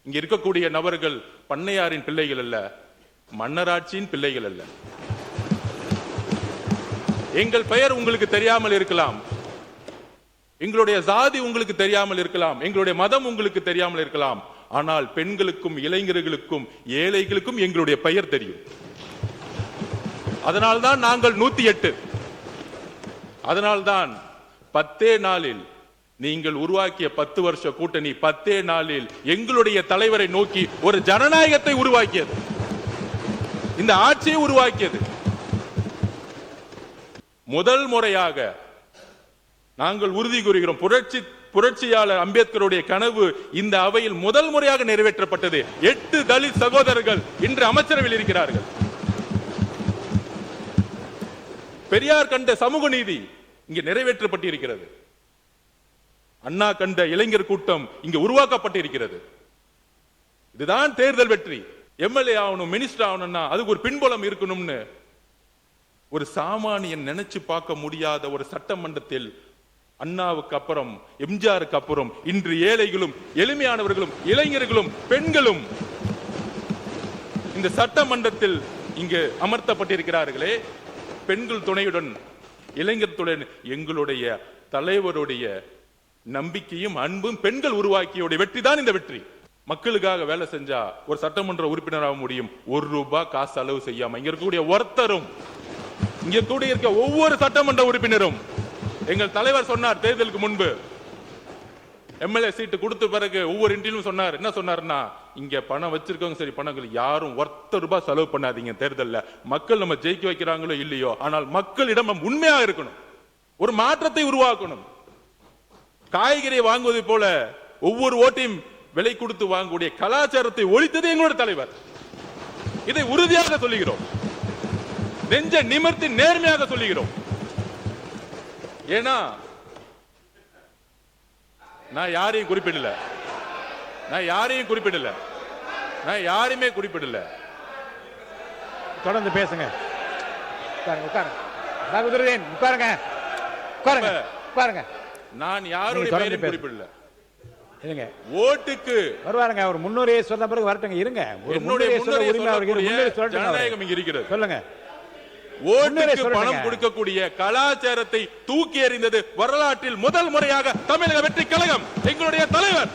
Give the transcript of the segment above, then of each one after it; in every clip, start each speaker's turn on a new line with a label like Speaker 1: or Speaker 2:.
Speaker 1: இங்க இருக்கக்கூடிய நபர்கள் பண்ணையாரின் பிள்ளைகள் அல்ல, மன்னராட்சியின் பிள்ளைகள் அல்ல. எங்கள் பெயர் உங்களுக்கு தெரியாமல் இருக்கலாம், எங்களுடைய சாதி உங்களுக்கு தெரியாமல் இருக்கலாம், எங்களுடைய மதம் உங்களுக்கு தெரியாமல் இருக்கலாம். ஆனால் பெண்களுக்கும் இளைஞர்களுக்கும் ஏழைகளுக்கும் எங்களுடைய பெயர் தெரியும். அதனால்தான் நாங்கள் 108. அதனால்தான் 10 நாளில் நீங்கள் உருவாக்கிய 10 வருஷ கூட்டணி 10 நாளில் எங்களுடைய தலைவரை நோக்கி ஒரு ஜனநாயகத்தை உருவாக்கியது, இந்த ஆட்சியை உருவாக்கியது. முதல் முறையாக நாங்கள் உறுதி கூறுகிறோம், புரட்சியாளர் அம்பேத்கருடைய கனவு இந்த அவையில் முதல் முறையாக நிறைவேற்றப்பட்டது. 8 தலித் சகோதரர்கள் இன்று அமைச்சரவையில் இருக்கிறார்கள். பெரியார் கண்ட சமூக நீதி இங்கு நிறைவேற்றப்பட்டிருக்கிறது. அண்ணா கண்ட இளைஞர் கூட்டம் இங்கு உருவாக்கப்பட்டிருக்கிறது. இதுதான் தேர்தல் வெற்றி. எம்எல்ஏ ஆகணும், மினிஸ்டர் ஆகணும்னா அதுக்கு ஒரு பின்புலம் இருக்கணும்னு ஒரு சாமானியன் நினைச்சு பார்க்க முடியாத ஒரு சட்டமன்றத்தில் அண்ணாவுக்கு அப்புறம், எம்ஜிஆருக்கு அப்புறம் இன்று ஏழைகளும் எளிமையானவர்களும் இளைஞர்களும் பெண்களும் இந்த சட்டமன்றத்தில் இங்கு அமர்த்தப்பட்டிருக்கிறார்களே, பெண்கள் துணையுடன் இளைஞர் துணையுடன் எங்களுடைய தலைவருடைய நம்பிக்கையும் அன்பும் பெண்கள் உருவாக்கிய வெற்றி தான் இந்த வெற்றி. மக்களுக்காக வேலை செஞ்சா ஒரு சட்டமன்ற உறுப்பினராக முடியும். 1 ரூபாய் காசு செலவு செய்யாம இங்க இருக்கக்கூடிய ஒருத்தரும், இங்க கூட இருக்க ஒவ்வொரு சட்டமன்ற உறுப்பினரும், எங்கள் தலைவர் சொன்னார் தேர்தலுக்கு முன்பு எம்எல்ஏ சீட்டு கொடுத்த பிறகு ஒவ்வொரு இன்டர்வியூ சொன்னார். என்ன சொன்னார்னா, இங்க பணம் வச்சிருக்கவங்க சரி, பணங்கள் யாரும் 1 ரூபாய் செலவு பண்ணாதீங்க தேர்தலில். மக்கள் நம்ம ஜெயிக்க வைக்கிறாங்களோ இல்லையோ, ஆனால் மக்களிடம் நம்ம உண்மையா இருக்கணும், ஒரு மாற்றத்தை உருவாக்கணும். காய்கறியை வாங்குவது போல ஒவ்வொரு ஓட்டையும் விலை கொடுத்து வாங்கக்கூடிய கலாச்சாரத்தை ஒழித்தது எங்களுடைய தலைவர். இதை உறுதியாக சொல்லுகிறோம், நெஞ்ச நிமிர்த்தி நேர்மையாக சொல்லுகிறோம். ஏன்னா நான் யாரையும் குறிப்பிடல, நான் யாரையுமே குறிப்பிடல.
Speaker 2: தொடர்ந்து பேசுங்க. உட்காருங்க.
Speaker 1: நான் யாருடைய பெயரையும் குறிப்பிடல.
Speaker 2: இருங்க,
Speaker 1: ஓட்டுக்கு
Speaker 2: வருவாருங்க. ஒரு முன்னுரையை சொன்ன பிறகு வரட்டுங்க. இருங்க,
Speaker 1: ஜனநாயகம் இங்க இருக்கிறது.
Speaker 2: சொல்லுங்க.
Speaker 1: ஓட்டுக்கு பணம் கொடுக்கக்கூடிய கலாச்சாரத்தை தூக்கி எறிந்தது வரலாற்றில் முதல் முறையாக தமிழக வெற்றி கழகம், எங்களுடைய தலைவர்.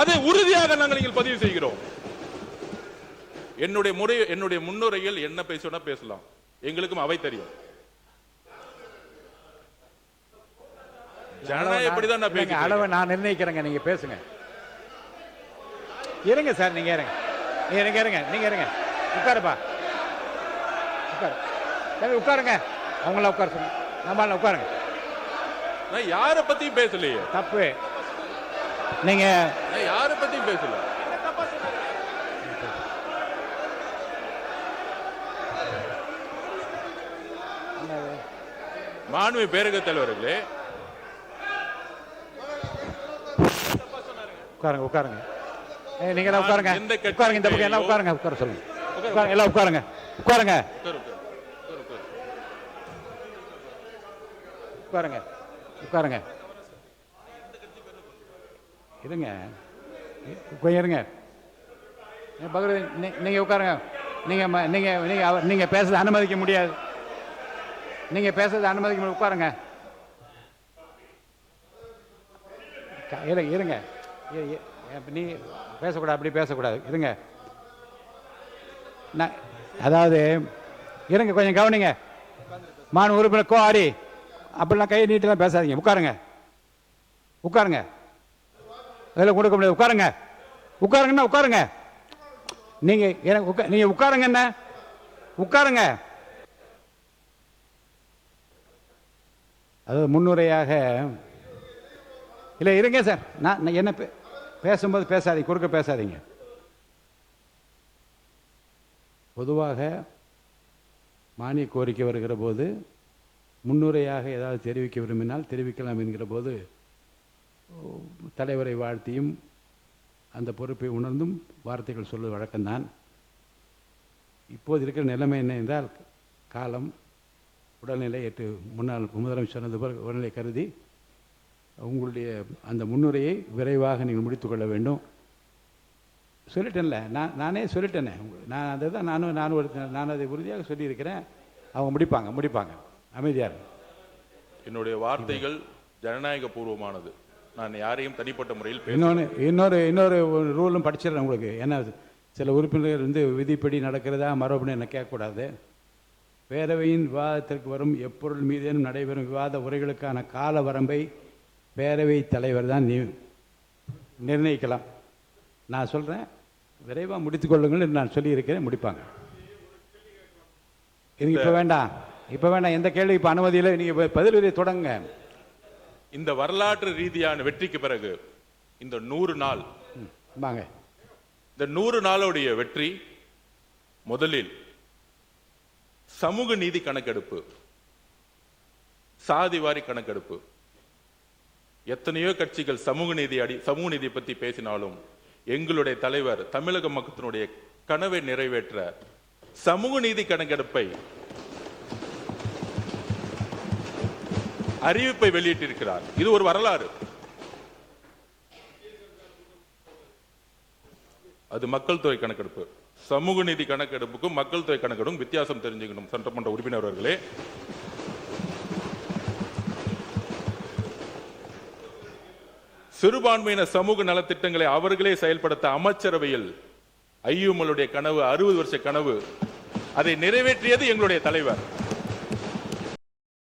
Speaker 1: அதை உறுதியாக நாங்கள் பதிவு செய்கிறோம். என்னுடைய முன்னுரையில் என்ன பேசினா பேசலாம், எங்களுக்கும் அவை தெரியும். ஜனநாயகம் எப்படிதான் நான் பேசுறேன்,
Speaker 2: அளவை நான் நிர்ணயிக்கிறேங்க. நீங்க பேசுங்க. இருங்க சார், நீங்க இருங்க. உட்காருப்பா, உட்காருங்க. அவங்கள உட்கார சொல்லுங்க, நம்ம உட்காருங்க.
Speaker 1: நான் யாரை பத்தியும் பேசலையே.
Speaker 2: தப்பு. நீங்க
Speaker 1: யாரை பத்தியும் பேசல. மாண்புமிகு பேரக தலைவர்களே,
Speaker 2: உட்காருங்க. நீங்க எல்லாம் உட்காருங்க. இந்த பக்கம் எல்லாம் உட்காருங்க. உட்கார சொல்லுங்க. எல்லாம் உட்காருங்க. இருங்க, இருங்க. நீங்க உட்காருங்க. நீங்க பேசுறது அனுமதிக்க முடியாது. உட்காருங்க. இருங்க. நீ பேசக்கூடாது, அப்படி பேசக்கூடாது. இருங்க. அதாவது இருங்க, கொஞ்சம் கவனிங்க. மாணவ உறுப்பினர் கோஆரி அப்படிலாம் கையை நீட்டெல்லாம் பேசாதீங்க. உட்காருங்க. அதெல்லாம் கொடுக்க முடியாது. உட்காருங்கன்னா உட்காருங்க. நீங்க உட்காருங்க. என்ன உட்காருங்க. அதாவது முன்னுரையாக இல்லை. இருங்க சார், நான் என்ன பேசும்போது பேசாதீங்க, குறுக்க பேசாதீங்க. பொதுவாக மானிய கோரிக்கை வருகிற போது முன்னுரையாக ஏதாவது தெரிவிக்க விரும்பினால் தெரிவிக்கலாம் என்கிற போது தலைவரை வாழ்த்தியும் அந்த பொறுப்பை உணர்ந்தும் வார்த்தைகள் சொல்வது வழக்கம்தான். இப்போது இருக்கிற நிலைமை என்ன என்றால், காலம், உடல்நிலை, முன்னாள் முதலமைச்சர் சொன்னது போல் உடல்நிலை கருதி உங்களுடைய அந்த முன்னுரையை விரைவாக நீங்கள் முடித்துக்கொள்ள வேண்டும். சொல்லிட்டேன்ல, நானே சொல்லிட்டேனே. நான் அதை தான் நான் அதை உறுதியாக சொல்லியிருக்கிறேன். அவங்க முடிப்பாங்க. அமைதியார்.
Speaker 1: என்னுடைய வார்த்தைகள் ஜனநாயக பூர்வமானது. நான் யாரையும் தனிப்பட்ட முறையில்
Speaker 2: இன்னொரு ரூலும் படிச்சிடறேன் உங்களுக்கு. ஏன்னா சில உறுப்பினர்கள் விதிப்படி நடக்கிறதா மரபுன்னு என்ன கேட்கக்கூடாது. பேரவையின் விவாதத்திற்கு வரும் எப்பொருள் மீதேனும் நடைபெறும் விவாத உரைகளுக்கான கால வரம்பை பேரவை தலைவர் தான் நிர்ணயிக்கலாம். நான் சொல்கிறேன், விரைவாக முடித்துக் கொள்ளுங்கள் நான் சொல்லியிருக்கிறேன். முடிப்பாங்க. இது இப்போ வேண்டாம். எந்த கேள்வி இப்போ அனுமதியில் நீங்கள் பதில் உரை தொடங்க.
Speaker 1: இந்த வரலாற்று ரீதியான வெற்றிக்கு பிறகு இந்த 100 நாள்
Speaker 2: வாங்க.
Speaker 1: இந்த 100 நாளுடைய வெற்றி முதலில் சமூக நீதி கணக்கெடுப்பு, சாதிவாரி கணக்கெடுப்பு. எத்தனையோ கட்சிகள் சமூக நீதி பற்றி பேசினாலும் எங்களுடைய தலைவர் தமிழக மக்களினுடைய கனவை நிறைவேற்ற சமூக நீதி கணக்கெடுப்பை அறிவிப்பை வெளியிட்டிருக்கிறார். இது ஒரு வரலாறு. அது மக்கள் தொகை கணக்கெடுப்பு. சமூக நீதி கணக்கெடுப்புக்கும் மக்கள் தொகை கணக்கெடுப்பும் வித்தியாசம் தெரிஞ்சுக்கணும். சட்டமன்ற உறுப்பினர் அவர்களே, சிறுபான்மையின சமூக நலத்திட்டங்களை அவர்களே செயல்படுத்த அமைச்சரவையில் ஐயுமலுடைய கனவு 60 வருஷ கனவு, அதை நிறைவேற்றியது எங்களுடைய தலைவர்.